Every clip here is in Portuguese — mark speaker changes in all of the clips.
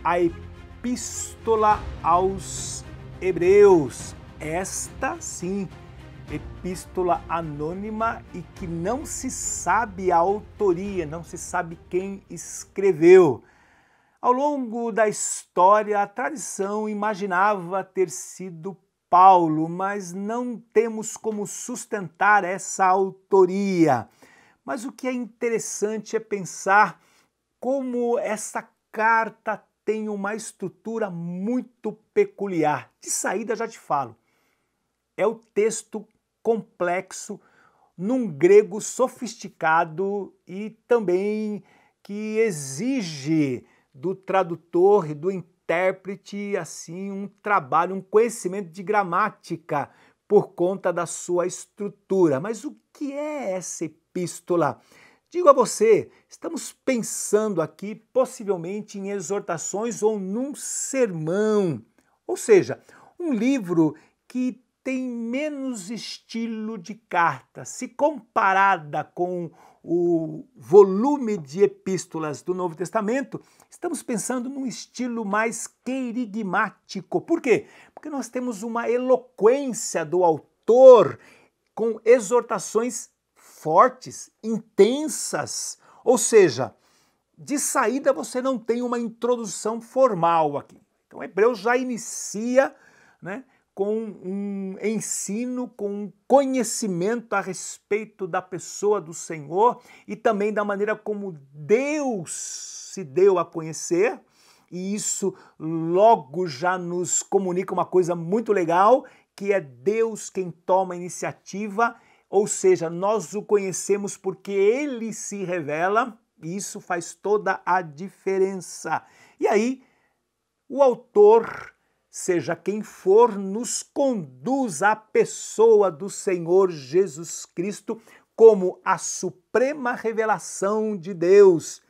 Speaker 1: a Epístola aos Hebreus. Esta, sim, epístola anônima e que não se sabe a autoria, não se sabe quem escreveu. Ao longo da história, a tradição imaginava ter sido Paulo, mas não temos como sustentar essa autoria. Mas o que é interessante é pensar como essa carta tem uma estrutura muito peculiar. De saída já te falo. É o texto complexo, num grego sofisticado e também que exige do tradutor e do intérprete assim um trabalho, um conhecimento de gramática por conta da sua estrutura. Mas o que é essa epístola? Digo a você, estamos pensando aqui possivelmente em exortações ou num sermão, ou seja, um livro que tem menos estilo de carta. Se comparada com o volume de epístolas do Novo Testamento, estamos pensando num estilo mais querigmático. Por quê? Porque nós temos uma eloquência do autor com exortações fortes, intensas, ou seja, de saída você não tem uma introdução formal aqui. Então, Hebreus já inicia, com um ensino, com um conhecimento a respeito da pessoa do Senhor e também da maneira como Deus se deu a conhecer. E isso logo já nos comunica uma coisa muito legal, que é Deus quem toma a iniciativa, ou seja, nós o conhecemos porque Ele se revela, e isso faz toda a diferença. E aí, o autor, seja quem for, nos conduz à pessoa do Senhor Jesus Cristo como a suprema revelação de Deus.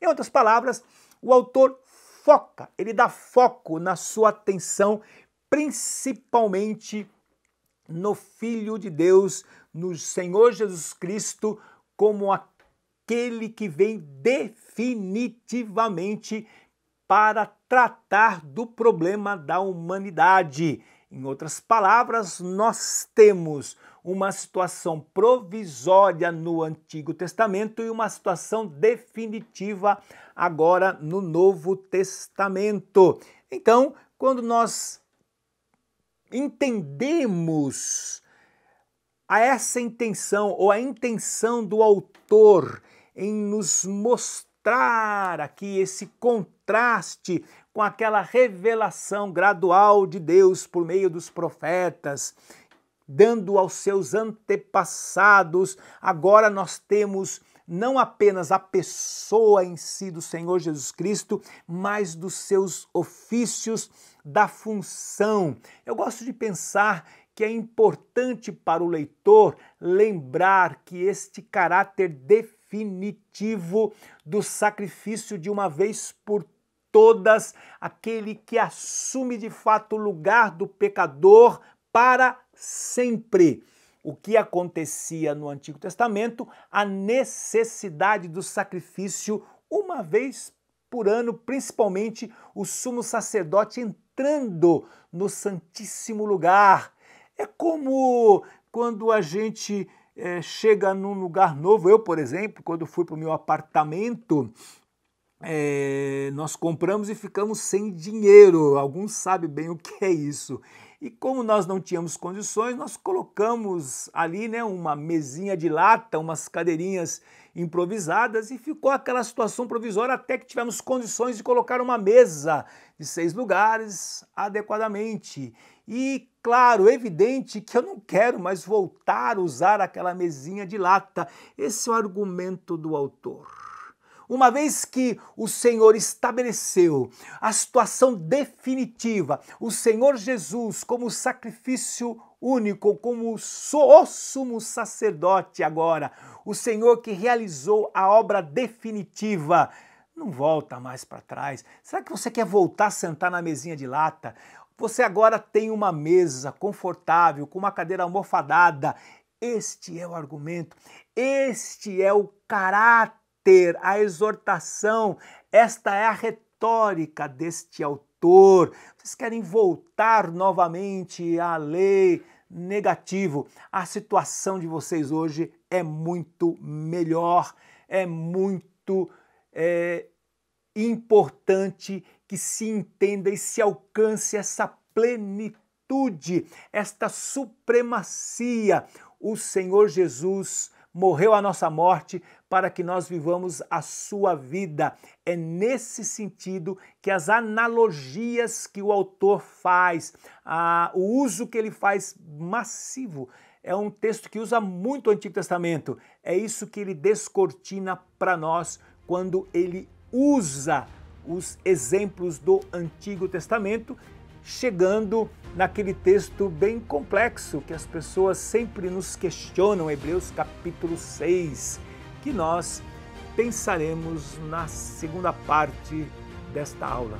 Speaker 1: Em outras palavras, o autor foca, ele dá foco na sua atenção, principalmente no Filho de Deus, no Senhor Jesus Cristo, como aquele que vem definitivamente para tratar do problema da humanidade. Em outras palavras, nós temos uma situação provisória no Antigo Testamento e uma situação definitiva agora no Novo Testamento. Então, quando nós entendemos essa intenção ou a intenção do autor em nos mostrar aqui esse contraste com aquela revelação gradual de Deus por meio dos profetas, dando aos seus antepassados, agora nós temos não apenas a pessoa em si do Senhor Jesus Cristo, mas dos seus ofícios, da função. Eu gosto de pensar que é importante para o leitor lembrar que este caráter definitivo do sacrifício de uma vez por todas, aquele que assume de fato o lugar do pecador para sempre. O que acontecia no Antigo Testamento, a necessidade do sacrifício uma vez por ano, principalmente o sumo sacerdote entrando no Santíssimo Lugar. É como quando a gente chega num lugar novo. Eu, por exemplo, quando fui para o meu apartamento, nós compramos e ficamos sem dinheiro. Alguns sabem bem o que é isso. E como nós não tínhamos condições, nós colocamos ali uma mesinha de lata, umas cadeirinhas improvisadas e ficou aquela situação provisória até que tivemos condições de colocar uma mesa de 6 lugares adequadamente. E claro, evidente que eu não quero mais voltar a usar aquela mesinha de lata. Esse é o argumento do autor. Uma vez que o Senhor estabeleceu a situação definitiva, o Senhor Jesus como sacrifício único, como o sumo sacerdote agora, o Senhor que realizou a obra definitiva, não volta mais para trás. Será que você quer voltar a sentar na mesinha de lata? Você agora tem uma mesa confortável, com uma cadeira almofadada. Este é o argumento, este é o caráter, a exortação, esta é a retórica histórica deste autor. Vocês querem voltar novamente à lei? Negativo. A situação de vocês hoje é muito melhor, é muito importante que se entenda e se alcance essa plenitude, esta supremacia. O Senhor Jesus morreu a nossa morte para que nós vivamos a sua vida. É nesse sentido que as analogias que o autor faz, o uso que ele faz massivo, é um texto que usa muito o Antigo Testamento. É isso que ele descortina para nós quando ele usa os exemplos do Antigo Testamento, chegando naquele texto bem complexo que as pessoas sempre nos questionam, Hebreus capítulo 6, que nós pensaremos na segunda parte desta aula.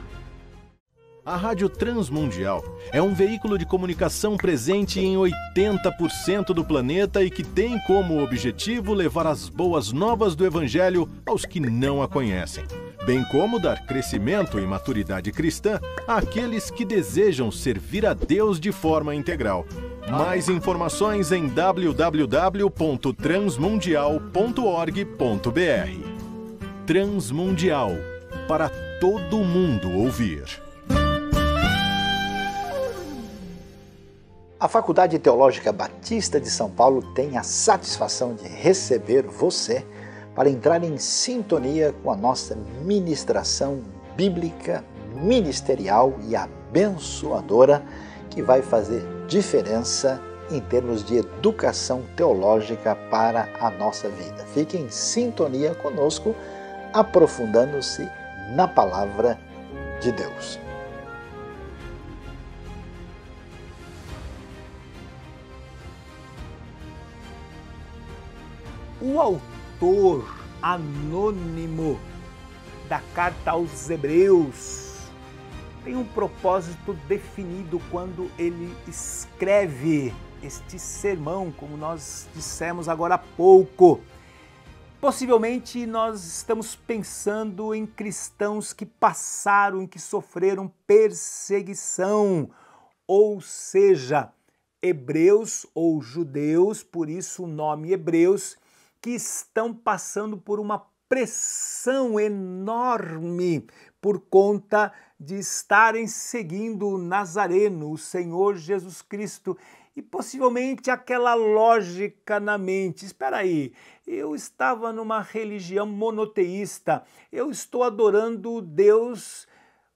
Speaker 2: A Rádio Transmundial é um veículo de comunicação presente em 80% do planeta e que tem como objetivo levar as boas novas do Evangelho aos que não a conhecem, bem como dar crescimento e maturidade cristã àqueles que desejam servir a Deus de forma integral. Mais informações em www.transmundial.org.br. Transmundial, para todo mundo ouvir.
Speaker 3: A Faculdade Teológica Batista de São Paulo tem a satisfação de receber você para entrar em sintonia com a nossa ministração bíblica, ministerial e abençoadora, que vai fazer diferença em termos de educação teológica para a nossa vida. Fique em sintonia conosco, aprofundando-se na Palavra de Deus.
Speaker 1: O autor anônimo da carta aos Hebreus tem um propósito definido quando ele escreve este sermão, como nós dissemos agora há pouco. Possivelmente nós estamos pensando em cristãos que passaram, que sofreram perseguição, ou seja, hebreus ou judeus, por isso o nome Hebreus, que estão passando por uma pressão enorme por conta de estarem seguindo o Nazareno, o Senhor Jesus Cristo, e possivelmente aquela lógica na mente: espera aí, eu estava numa religião monoteísta, eu estou adorando Deus,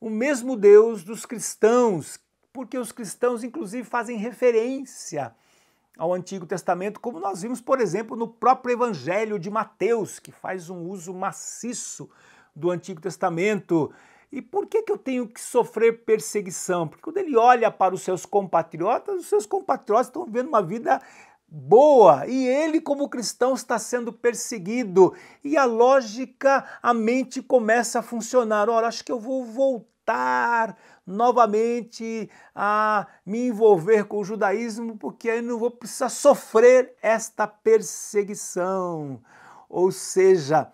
Speaker 1: o mesmo Deus dos cristãos, porque os cristãos inclusive fazem referência ao Antigo Testamento, como nós vimos, por exemplo, no próprio Evangelho de Mateus, que faz um uso maciço do Antigo Testamento. E por que eu tenho que sofrer perseguição? Porque quando ele olha para os seus compatriotas estão vivendo uma vida boa, e ele, como cristão, está sendo perseguido. E a lógica, a mente começa a funcionar. Ora, acho que eu vou voltar novamente a me envolver com o judaísmo, porque aí não vou precisar sofrer esta perseguição. Ou seja,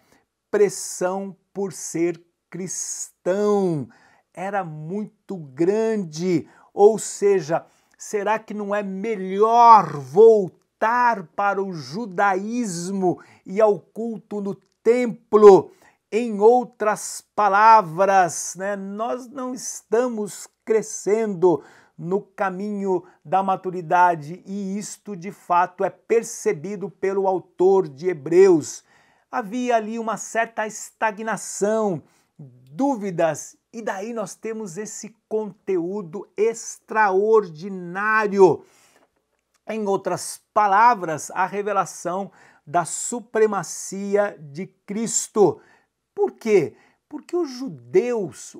Speaker 1: pressão por ser cristão era muito grande. Ou seja, será que não é melhor voltar para o judaísmo e ao culto no templo? Em outras palavras, nós não estamos crescendo no caminho da maturidade, e isto de fato é percebido pelo autor de Hebreus. Havia ali uma certa estagnação, dúvidas, e daí nós temos esse conteúdo extraordinário. Em outras palavras, a revelação da supremacia de Cristo. Por quê? Porque os judeus,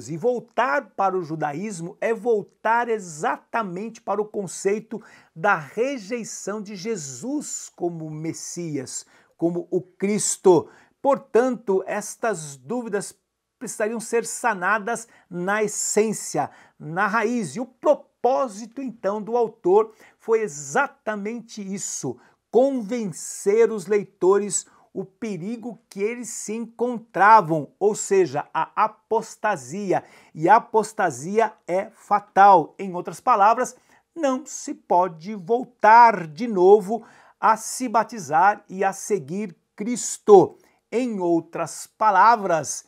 Speaker 1: e voltar para o judaísmo é voltar exatamente para o conceito da rejeição de Jesus como Messias, como o Cristo. Portanto, estas dúvidas precisariam ser sanadas na essência, na raiz. E o propósito, então, do autor foi exatamente isso: convencer os leitores o perigo que eles se encontravam, ou seja, a apostasia. E a apostasia é fatal. Em outras palavras, não se pode voltar de novo a se batizar e a seguir Cristo. Em outras palavras,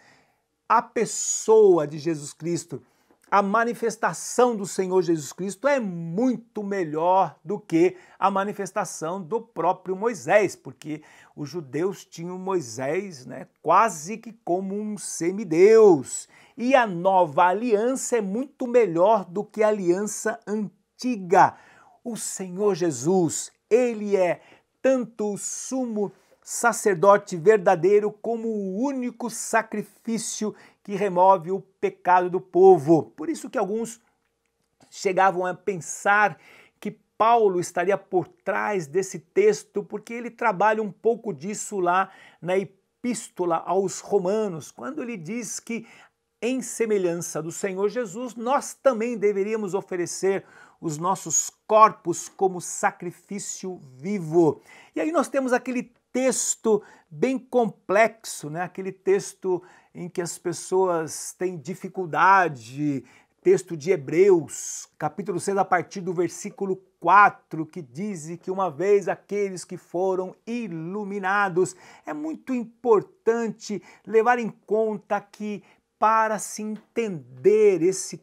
Speaker 1: a pessoa de Jesus Cristo, a manifestação do Senhor Jesus Cristo é muito melhor do que a manifestação do próprio Moisés, porque os judeus tinham Moisés, quase que como um semideus. E a nova aliança é muito melhor do que a aliança antiga. O Senhor Jesus, ele é tanto o sumo sacerdote verdadeiro como o único sacrifício que remove o pecado do povo. Por isso que alguns chegavam a pensar que Paulo estaria por trás desse texto, porque ele trabalha um pouco disso lá na Epístola aos Romanos, quando ele diz que, em semelhança do Senhor Jesus, nós também deveríamos oferecer os nossos corpos como sacrifício vivo. E aí nós temos aquele texto bem complexo, aquele texto em que as pessoas têm dificuldade, texto de Hebreus, capítulo 6, a partir do versículo 4, que diz que uma vez aqueles que foram iluminados. É muito importante levar em conta que, para se entender esse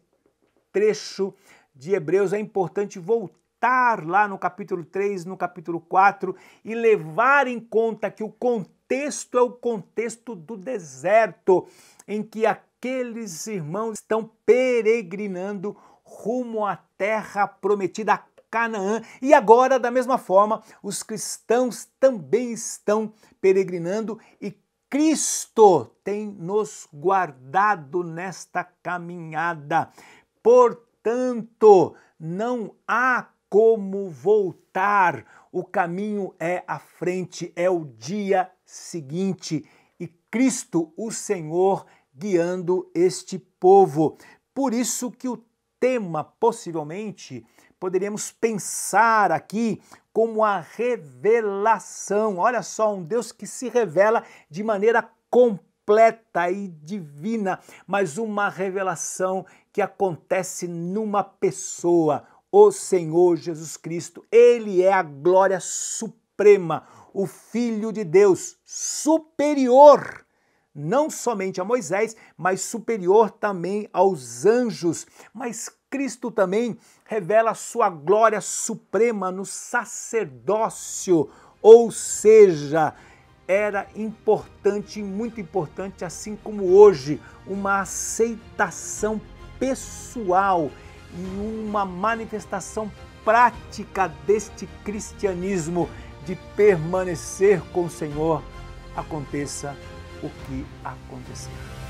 Speaker 1: trecho de Hebreus, é importante voltar lá no capítulo 3, no capítulo 4 e levar em conta que o contexto é o contexto do deserto, em que aqueles irmãos estão peregrinando rumo à terra prometida, a Canaã. E agora, da mesma forma, os cristãos também estão peregrinando e Cristo tem nos guardado nesta caminhada. Portanto, não há como voltar, o caminho é à frente, é o dia seguinte e Cristo, o Senhor, guiando este povo. Por isso que o tema, possivelmente, poderíamos pensar aqui como a revelação. Olha só, um Deus que se revela de maneira completa e divina, mas uma revelação que acontece numa pessoa, o Senhor Jesus Cristo. Ele é a glória suprema, o Filho de Deus, superior, não somente a Moisés, mas superior também aos anjos. Mas Cristo também revela a sua glória suprema no sacerdócio, ou seja, era importante, muito importante, assim como hoje, uma aceitação pessoal e uma manifestação prática deste cristianismo de permanecer com o Senhor, aconteça o que acontecer.